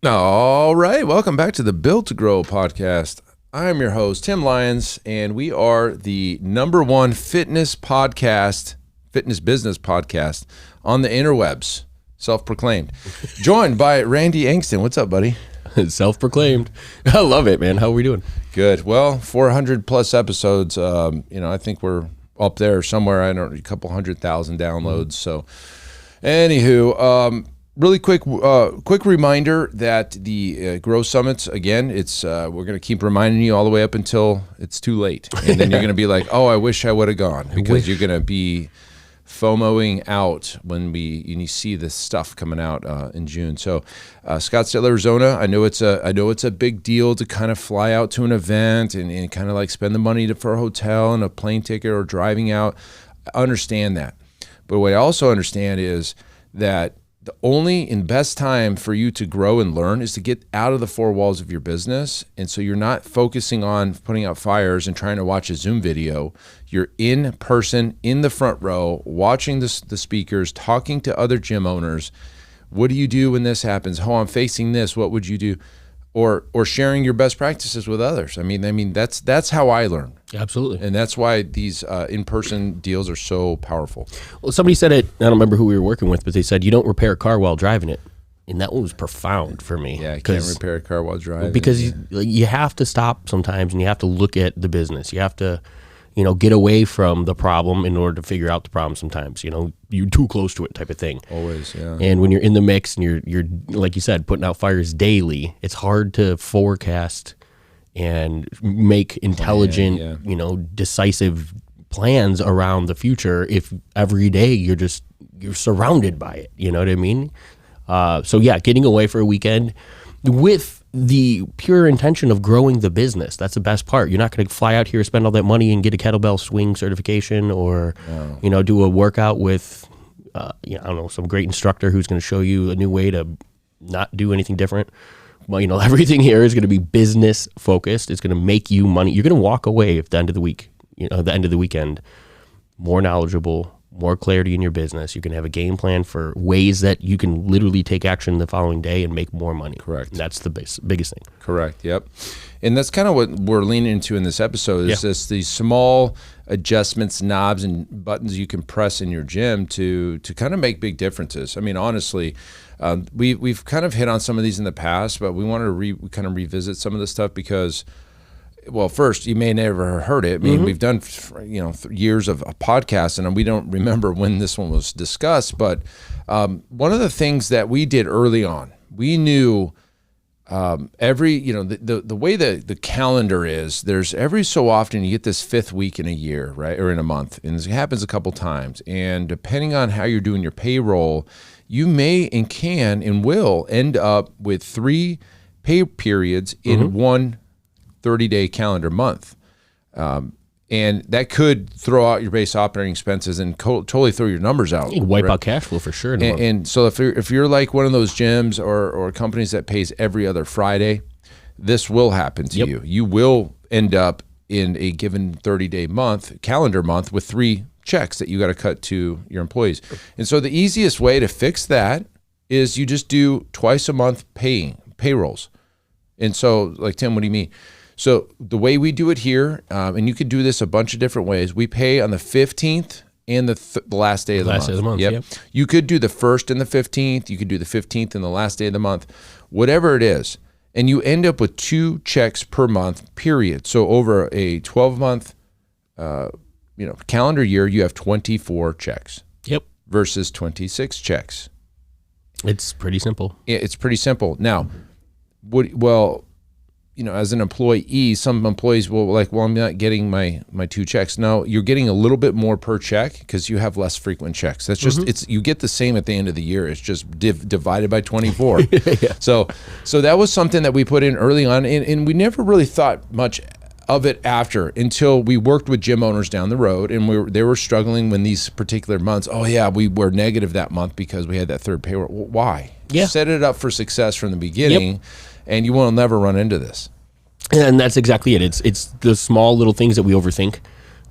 All right, welcome back to the Built to Grow podcast. I'm your host, Tim Lyons, and we are the #1 fitness business podcast on the interwebs, self-proclaimed. Joined by Randy Angston. What's up, buddy? Self-proclaimed. I love it, man. How are we doing? Good. Well, 400 plus episodes. I think we're up there somewhere. I don't know, a couple 100,000 downloads. So, anywho, really quick reminder that the Grow Summits, again, it's we're going to keep reminding you all the way up until it's too late. And then you're going to be like, oh, I wish I would have gone, because you're going to be FOMOing out when you see this stuff coming out in June. So Scottsdale, Arizona, I know it's a big deal to kind of fly out to an event and kind of like spend the money for a hotel and a plane ticket or driving out. I understand that. But what I also understand is that the only and best time for you to grow and learn is to get out of the four walls of your business. And so you're not focusing on putting out fires and trying to watch a Zoom video. You're in person, in the front row, watching the speakers, talking to other gym owners. What do you do when this happens? Oh, I'm facing this. What would you do? Or sharing your best practices with others. I mean that's how I learn. Absolutely. And that's why these in-person deals are so powerful. Well, somebody said it, I don't remember who we were working with, but they said, you don't repair a car while driving it. And that one was profound for me. Yeah, you can't repair a car while driving. Because you have to stop sometimes and you have to look at the business. You have to, get away from the problem in order to figure out the problem sometimes. You're too close to it type of thing. Always, yeah. And when you're in the mix and you're like you said, putting out fires daily, it's hard to forecast and make intelligent, decisive plans around the future if every day you're surrounded by it. You know what I mean? So yeah, getting away for a weekend with the pure intention of growing the business. That's the best part. You're not going to fly out here, spend all that money and get a kettlebell swing certification or, do a workout with, some great instructor who's going to show you a new way to not do anything different. Well, everything here is going to be business focused. It's going to make you money. You're going to walk away at the end of the week, the end of the weekend, more knowledgeable, more clarity in your business. You can have a game plan for ways that you can literally take action the following day and make more money. Correct. And that's the biggest thing. Correct. Yep. And that's kind of what we're leaning into in this episode is just these small adjustments, knobs, and buttons you can press in your gym to kind of make big differences. I mean, honestly, we've kind of hit on some of these in the past, but we wanted to kind of revisit some of this stuff because, well, first, you may never heard it. I mean, we've done, years of podcasts, and we don't remember when this one was discussed. But one of the things that we did early on, we knew the way the calendar is, there's every so often you get this fifth week in a year, right, or in a month, and it happens a couple times. And depending on how you're doing your payroll, you may and can and will end up with 3 pay periods in one 30-day calendar month. And that could throw out your base operating expenses and totally throw your numbers out. You can wipe out cash flow for sure. And so if you're like one of those gyms or companies that pays every other Friday, this will happen to you. You will end up in a given 30-day calendar month with 3 checks that you got to cut to your employees. And so the easiest way to fix that is you just do twice a month payrolls. And so, like, Tim, what do you mean? So the way we do it here, and you could do this a bunch of different ways, we pay on the 15th and the last day of the month. Last day of the month, yep. You could do the 1st and the 15th. You could do the 15th and the last day of the month, whatever it is. And you end up with 2 checks per month, period. So over a 12-month calendar year, you have 24 checks. Yep. Versus 26 checks. It's pretty simple. It's pretty simple. Now, as an employee, some employees will I'm not getting my 2 checks. No, you're getting a little bit more per check because you have less frequent checks. That's just, you get the same at the end of the year. It's just divided by 24. Yeah. So that was something that we put in early on, and we never really thought much of it after until we worked with gym owners down the road, and they were struggling when these particular months. Oh yeah, we were negative that month because we had that third payroll. Well, why? Yeah. Set it up for success from the beginning, and you will never run into this. And that's exactly it. It's the small little things that we overthink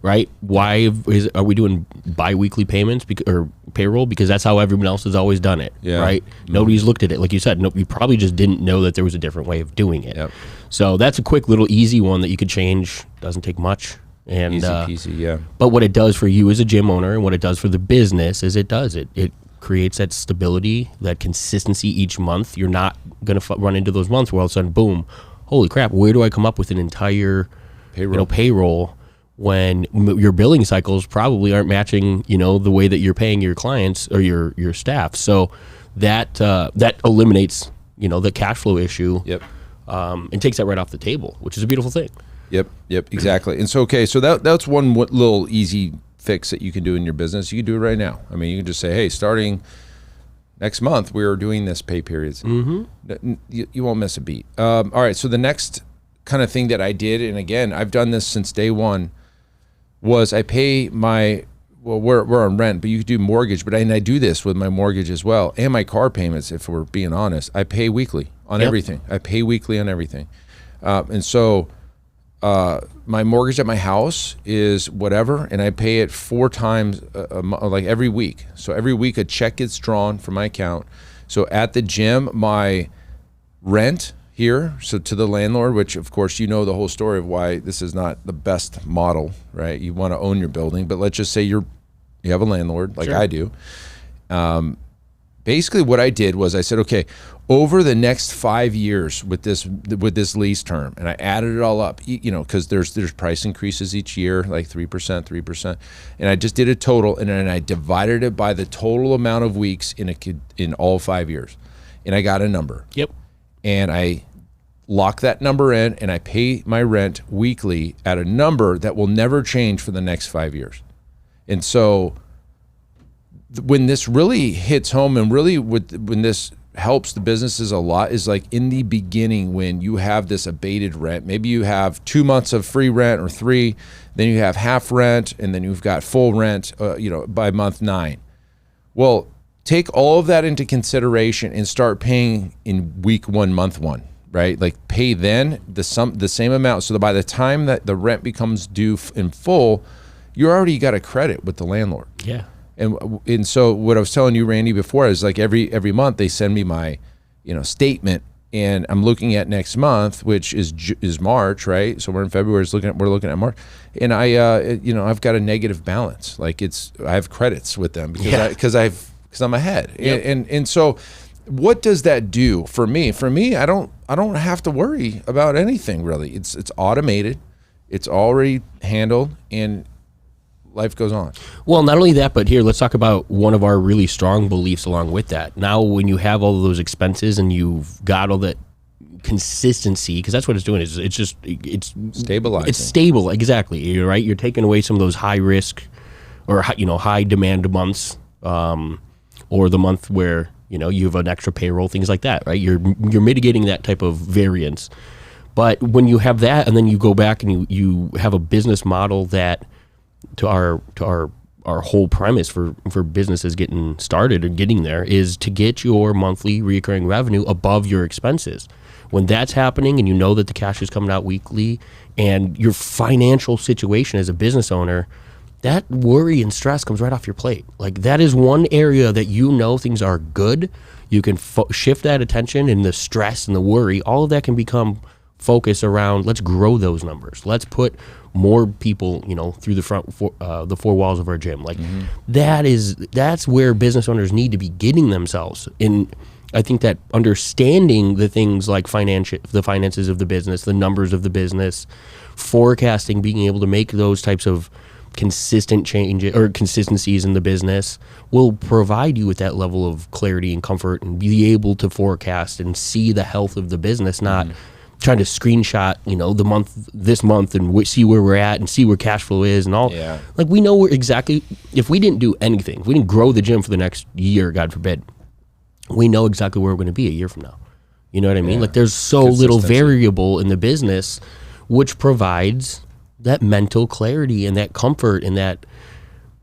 right? Why are we doing bi-weekly payments or payroll? Because that's how everyone else has always done it, right? Nobody's looked at it. Like you said, you probably just didn't know that there was a different way of doing it. Yep. So that's a quick little easy one that you could change. Doesn't take much. And, easy peasy, yeah. But what it does for you as a gym owner and what it does for the business is it creates that stability, that consistency each month. You're not going to run into those months where all of a sudden, boom, holy crap, where do I come up with an entire payroll when your billing cycles probably aren't matching, the way that you're paying your clients or your staff. So that eliminates, the cash flow issue. Yep. And takes that right off the table, which is a beautiful thing. Yep, exactly. And so, so that's one little easy fix that you can do in your business. You can do it right now. I mean, you can just say, hey, starting next month, we are doing this pay periods. Mm-hmm. You won't miss a beat. All right, so the next kind of thing that I did, and again, I've done this since day one, was I pay we're on rent, but you could do mortgage, and I do this with my mortgage as well, and my car payments, if we're being honest. I pay weekly on everything. I pay weekly on everything. And so my mortgage at my house is whatever, and I pay it 4 times like every week. So every week a check gets drawn from my account. So at the gym, my rent here, so to the landlord, which of course you know the whole story of why this is not the best model, right? You want to own your building, but let's just say you have a landlord like I do. Basically what I did was I said, okay, over the next 5 years with this lease term, and I added it all up, because there's price increases each year, like 3%, and I just did a total, and then I divided it by the total amount of weeks in all 5 years, and I got a number. Yep. And I lock that number in, and I pay my rent weekly at a number that will never change for the next 5 years. And so when this really hits home, and really when this helps the businesses a lot, is like in the beginning when you have this abated rent. Maybe you have 2 months of free rent or 3, then you have half rent, and then you've got full rent by month 9. Well, take all of that into consideration and start paying in week 1, month 1, right? Like pay then the same amount, so that by the time that the rent becomes due in full, you already got a credit with the landlord. Yeah. And so what I was telling you, Randy, before is like every month they send me my statement, and I'm looking at next month, which is March, right? So we're in February. We're looking at March, and I've got a negative balance. Like I have credits with them because I'm ahead. Yep. And so what does that do for me? For me, I don't have to worry about anything really. It's automated, it's already handled, and life goes on. Well, not only that, but here, let's talk about one of our really strong beliefs along with that. Now, when you have all of those expenses and you've got all that consistency, because that's what it's doing, it's stabilizing. It's stable, exactly. You're right. You're taking away some of those high risk or high demand months, or the month where you have an extra payroll, things like that, right? You're mitigating that type of variance. But when you have that, and then you go back and you have a business model that, to our whole premise for businesses getting started and getting there, is to get your monthly recurring revenue above your expenses. When that's happening, and you know that the cash is coming out weekly, and your financial situation as a business owner, that worry and stress comes right off your plate. Like that is one area that things are good. You can shift that attention, and the stress and the worry, all of that can become focus around, let's grow those numbers. Let's put more people, through the four walls of our gym. Like that's where business owners need to be getting themselves. And I think that understanding the things like the finances of the business, the numbers of the business, forecasting, being able to make those types of consistent changes or consistencies in the business will provide you with that level of clarity and comfort, and be able to forecast and see the health of the business, not trying to screenshot, this month and see where we're at and see where cash flow is and all. Yeah. Like we know exactly, if we didn't do anything, if we didn't grow the gym for the next year, God forbid, we know exactly where we're going to be a year from now. You know what I mean? Like there's so little variable in the business, which provides that mental clarity and that comfort and that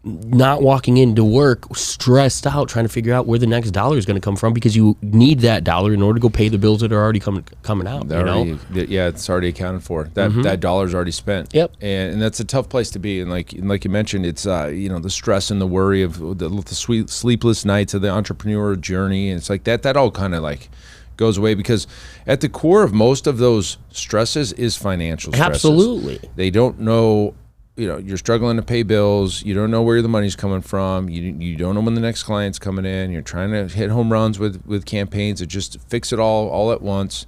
not walking into work stressed out trying to figure out where the next dollar is going to come from, because you need that dollar in order to go pay the bills that are already coming out. Yeah, it's already accounted for. That dollar's already spent. Yep. And that's a tough place to be. And like you mentioned, it's the stress and the worry of the sleepless nights of the entrepreneur journey, and it's like that all kind of like goes away, because at the core of most of those stresses is financial stresses. Absolutely. They don't know. You're struggling to pay bills. You don't know where the money's coming from. You don't know when the next client's coming in. You're trying to hit home runs with campaigns that just fix it all at once.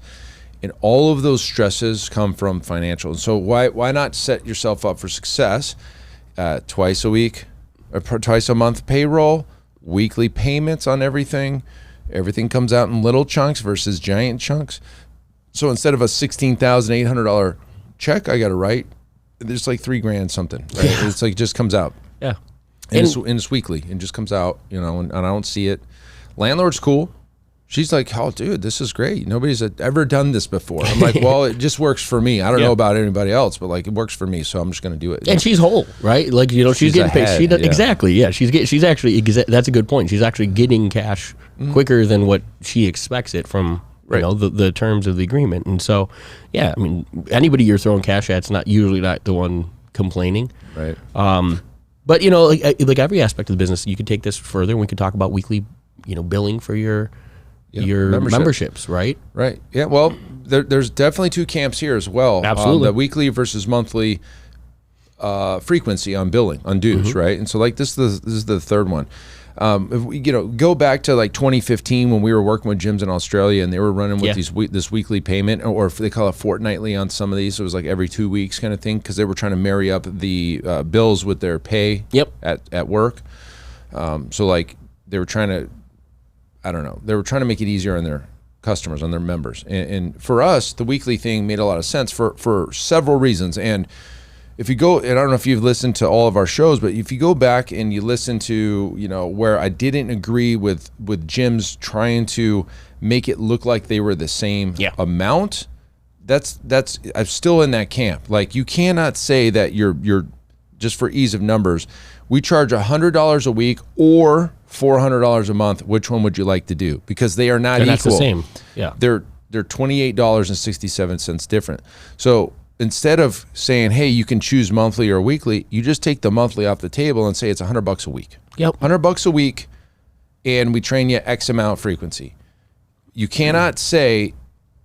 And all of those stresses come from financial. And so why not set yourself up for success? Twice a week or twice a month payroll, weekly payments on everything. Everything comes out in little chunks versus giant chunks. So instead of a $16,800 check I got to write, there's like $3,000 something, right? Yeah. It's like, it just comes out. Yeah. And it's weekly and just comes out, and I don't see it. Landlord's cool. She's like, oh, dude, this is great. Nobody's ever done this before. I'm like, well, it just works for me. I don't know about anybody else, but like, it works for me, so I'm just going to do it. And she's whole, right? Like, she's getting paid. Exactly, yeah. She's actually, that's a good point. She's actually getting cash quicker than what she expects it from, the terms of the agreement. And so, yeah, I mean, anybody you're throwing cash at's usually not the one complaining. Right. But, like every aspect of the business, you could take this further, and we could talk about weekly, billing for your memberships, right? Right. Yeah. Well, there's definitely two camps here as well. Absolutely. The weekly versus monthly frequency on billing, on dues, right? And so like this is the third one. If we go back to like 2015 when we were working with gyms in Australia and they were running with this weekly payment, or if they call it fortnightly on some of these, so it was like every 2 weeks kind of thing, because they were trying to marry up the bills with their pay at work. So like they were trying to, they were trying to make it easier on their customers, on their members. And for us, the weekly thing made a lot of sense for several reasons. And if you go, and I don't know if you've listened to all of our shows, but if you go back and you listen to, where I didn't agree with gyms trying to make it look like they were the same amount, that's I'm still in that camp. Like, you cannot say that you're just for ease of numbers, we charge $100 a week or $400 a month. Which one would you like to do? Because they are not equal. That's the same. Yeah. They're $28.67 different. So instead of saying, hey, you can choose monthly or weekly, you just take the monthly off the table and say it's $100 a week. Yep. $100 a week, and we train you X amount frequency. You cannot say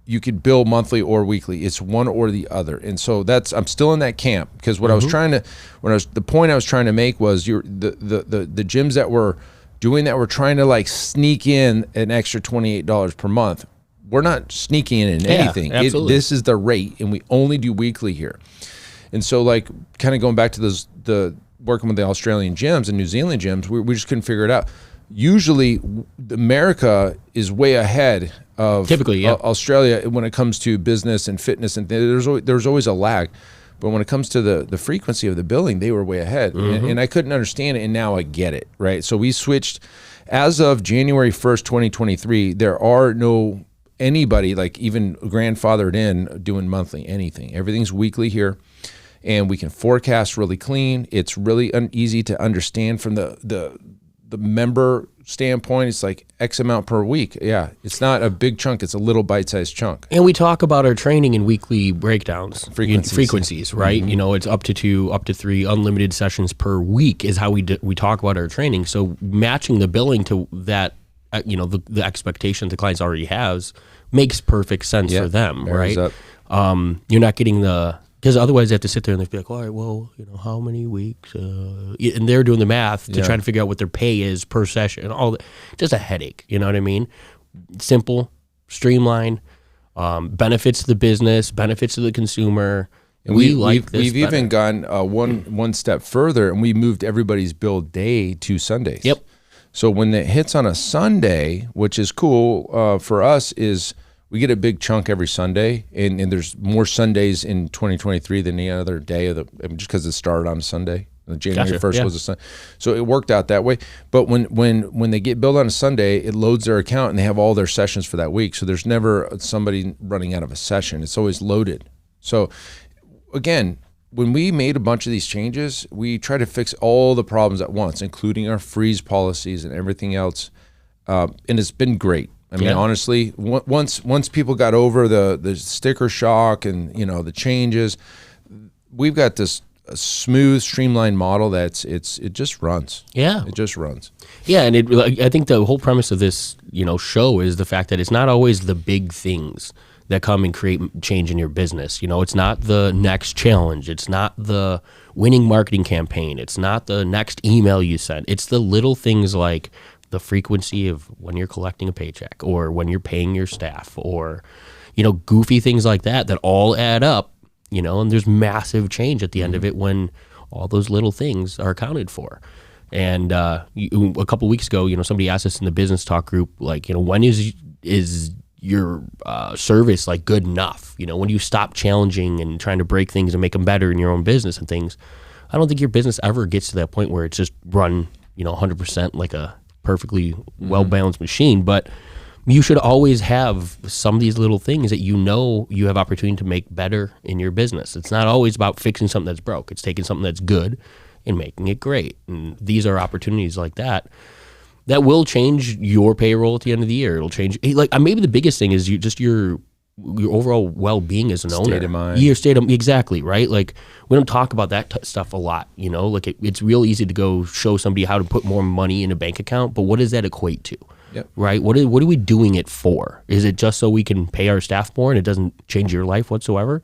you could bill monthly or weekly. It's one or the other. And so I'm still in that camp, because what I was trying to, the point I was trying to make was the gyms that were doing that were trying to like sneak in an extra $28 per month. We're not sneaking in anything. This is the rate, and we only do weekly here. And so, like, kind of going back to the working with the Australian gyms and New Zealand gyms, we just couldn't figure it out. Usually, America is way ahead of typically Australia when it comes to business and fitness, and there's always a lag. But when it comes to the frequency of the billing, they were way ahead, and I couldn't understand it, and now I get it, right? So we switched. As of January 1st, 2023, there are no anybody like even grandfathered in doing monthly anything. Everything's weekly here, and we can forecast really clean. It's really easy to understand from the member standpoint. It's like X amount per week. Yeah, it's not a big chunk. It's a little bite-sized chunk. And we talk about our training in weekly breakdowns, frequencies, right? It's up to 2, up to 3 unlimited sessions per week is how we talk about our training. So matching the billing to that, the expectation the clients already has makes perfect sense for them, right? You're not getting because otherwise they have to sit there and they'd be like, all right, well, how many weeks? And they're doing the math to try to figure out what their pay is per session and all that. Just a headache, you know what I mean? Simple, streamline, benefits to the business, benefits to the consumer. And we've even gone one step further, and we moved everybody's bill day to Sundays. Yep. So when it hits on a Sunday, which is cool for us, is we get a big chunk every Sunday, and there's more Sundays in 2023 than any other day of just because it started on a Sunday. January 1st was a Sunday, so it worked out that way. But when they get billed on a Sunday, it loads their account, and they have all their sessions for that week. So there's never somebody running out of a session. It's always loaded. So again, when we made a bunch of these changes, we tried to fix all the problems at once, including our freeze policies and everything else. And it's been great. I mean, honestly, once people got over the sticker shock and, you know, the changes, we've got this smooth, streamlined model it just runs. Yeah. It just runs. Yeah, and I think the whole premise of this, you know, show is the fact that it's not always the big things that come and create change in your business. You know, it's not the next challenge. It's not the winning marketing campaign. It's not the next email you send. It's the little things like the frequency of when you're collecting a paycheck or when you're paying your staff or, you know, goofy things like that all add up, you know, and there's massive change at the end of it when all those little things are accounted for. And a couple weeks ago, you know, somebody asked us in the business talk group, like, you know, when is your service like good enough? You know, when do you stop challenging and trying to break things and make them better in your own business and things? I don't think your business ever gets to that point where it's just run, you know, 100% like a perfectly well-balanced machine, but you should always have some of these little things that you know you have opportunity to make better in your business. It's not always about fixing something that's broke. It's taking something that's good and making it great. And these are opportunities like that will change your payroll at the end of the year. It'll change, like, maybe the biggest thing is your overall well-being as an owner. State of mind. Your state of, exactly, right? Like, we don't talk about that stuff a lot, you know? Like, it's real easy to go show somebody how to put more money in a bank account, but what does that equate to? Yep. Right? What are we doing it for? Is it just so we can pay our staff more and it doesn't change your life whatsoever?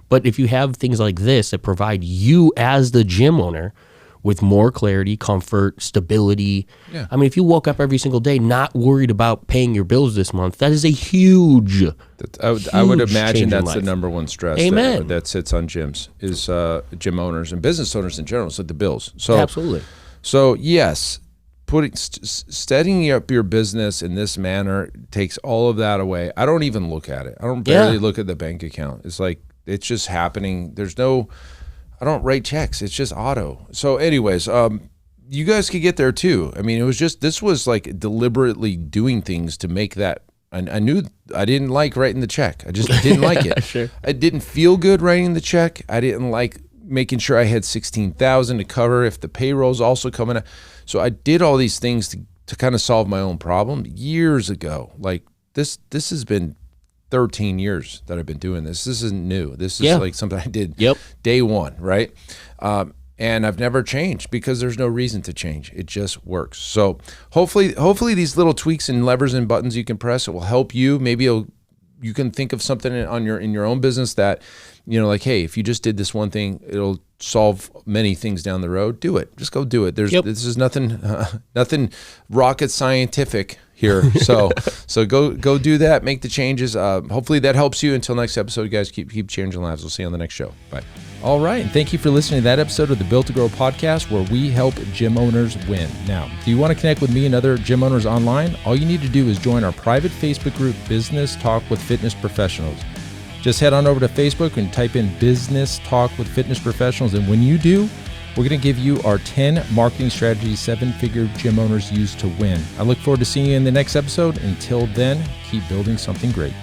But if you have things like this that provide you as the gym owner with more clarity, comfort, stability. Yeah. I mean, if you woke up every single day not worried about paying your bills this month, that is a huge I would imagine that's the number one stress that sits on gyms is gym owners and business owners in general. So the bills. So absolutely. So yes, setting up your business in this manner takes all of that away. I don't even look at it. I don't barely look at the bank account. It's like it's just happening. I don't write checks. It's just auto. So anyways, you guys could get there too. I mean, this was like deliberately doing things to make that. I knew I didn't like writing the check. I just didn't like it. Sure. I didn't feel good writing the check. I didn't like making sure I had $16,000 to cover if the payroll's also coming out. So I did all these things to kind of solve my own problem years ago. Like this has been 13 years that I've been doing this. This isn't new. This is like something I did day one, right? And I've never changed because there's no reason to change. It just works. So hopefully these little tweaks and levers and buttons you can press, it will help you. Maybe you can think of something in your own business that, you know, like, hey, if you just did this one thing, it'll solve many things down the road. Do it. Just go do it. This is nothing rocket scientific here. So go do that. Make the changes. Hopefully that helps you. Until next episode, guys, keep changing lives. We'll see you on the next show. Bye. All right, and thank you for listening to that episode of the Built to Grow podcast, where we help gym owners win. Now, do you want to connect with me and other gym owners online? All you need to do is join our private Facebook group, Business Talk with Fitness Professionals. Just head on over to Facebook and type in Business Talk with Fitness Professionals, and when you do, we're going to give you our 10 marketing strategies 7-figure gym owners use to win. I look forward to seeing you in the next episode. Until then, keep building something great.